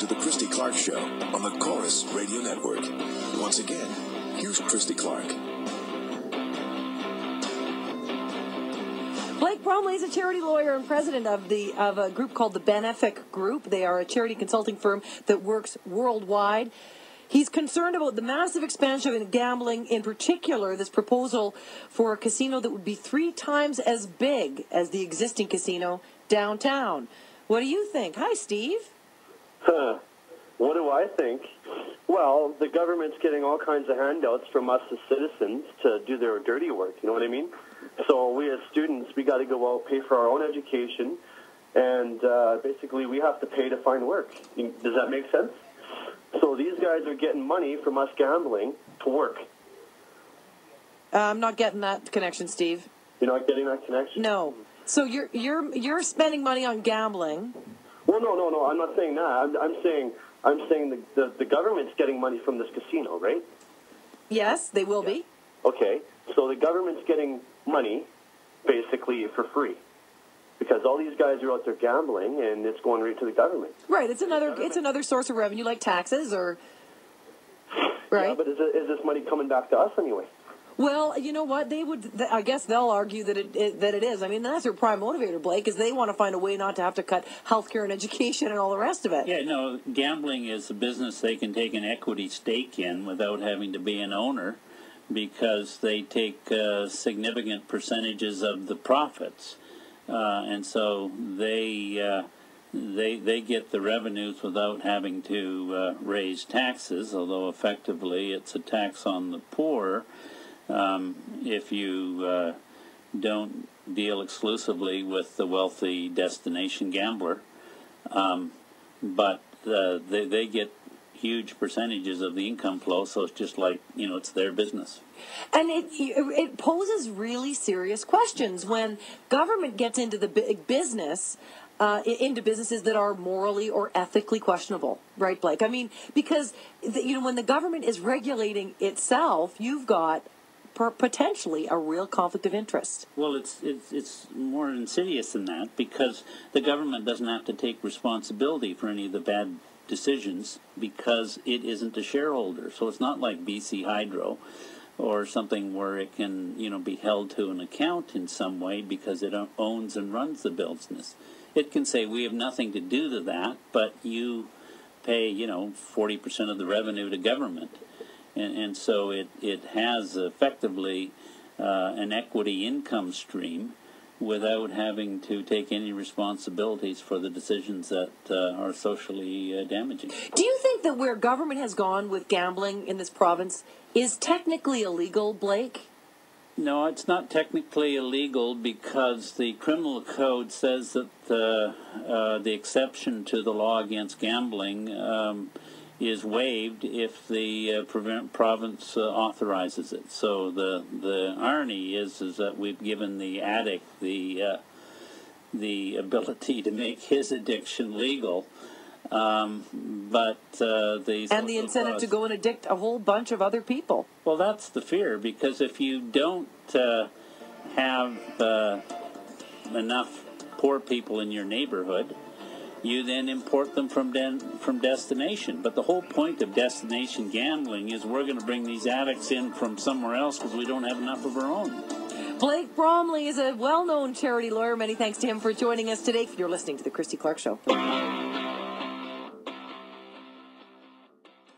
to The Christy Clark Show on the Chorus Radio Network. Once again, here's Christy Clark. Blake Bromley is a charity lawyer and president of a group called the Benefic Group. They are a charity consulting firm that works worldwide. He's concerned about the massive expansion of gambling, in particular this proposal for a casino that would be 3 times as big as the existing casino downtown. What do you think? Hi, Steve. What do I think? Well, the government's getting all kinds of handouts from us as citizens to do their dirty work, you know what I mean? So we as students, we got to go out, pay for our own education, and basically we have to pay to find work. Does that make sense? So these guys are getting money from us gambling to work. I'm not getting that connection, Steve. You're not getting that connection? No. So you're spending money on gambling. Well, no. I'm not saying that. I'm saying the government's getting money from this casino, right? Yes, they will be. Okay. So the government's getting money basically for free, because all these guys are out there gambling, and it's going right to the government. Right. It's another source of revenue, like taxes, or right. Yeah, but is this money coming back to us anyway? Well, you know what? I guess they'll argue that it is. I mean, that's their prime motivator, Blake, is they want to find a way not to have to cut healthcare and education and all the rest of it. Yeah, no, gambling is a business they can take an equity stake in without having to be an owner, because they take significant percentages of the profits, and so they get the revenues without having to raise taxes. Although effectively it's a tax on the poor if you don't deal exclusively with the wealthy destination gambler, but they get huge percentages of the income flow, so it's just like, it's their business. And it poses really serious questions when government gets into the big business, into businesses that are morally or ethically questionable, right, Blake? I mean, because when the government is regulating itself, you've got potentially a real conflict of interest. Well, it's more insidious than that, because the government doesn't have to take responsibility for any of the bad decisions, because it isn't a shareholder. So it's not like BC Hydro or something where it can, be held to an account in some way because it owns and runs the business. It can say, we have nothing to do to that, but you pay, 40% of the revenue to government. And so it has effectively an equity income stream without having to take any responsibilities for the decisions that are socially damaging. Do you think that where government has gone with gambling in this province is technically illegal, Blake? No, it's not technically illegal, because the criminal code says that the exception to the law against gambling is waived if the province authorizes it. So the irony is that we've given the addict the ability to make his addiction legal, but the incentive to go and addict a whole bunch of other people. Well, that's the fear, because if you don't have enough poor people in your neighborhood, you then import them from destination. But the whole point of destination gambling is we're going to bring these addicts in from somewhere else because we don't have enough of our own. Blake Bromley is a well-known charity lawyer. Many thanks to him for joining us today. You're listening to The Christy Clark Show.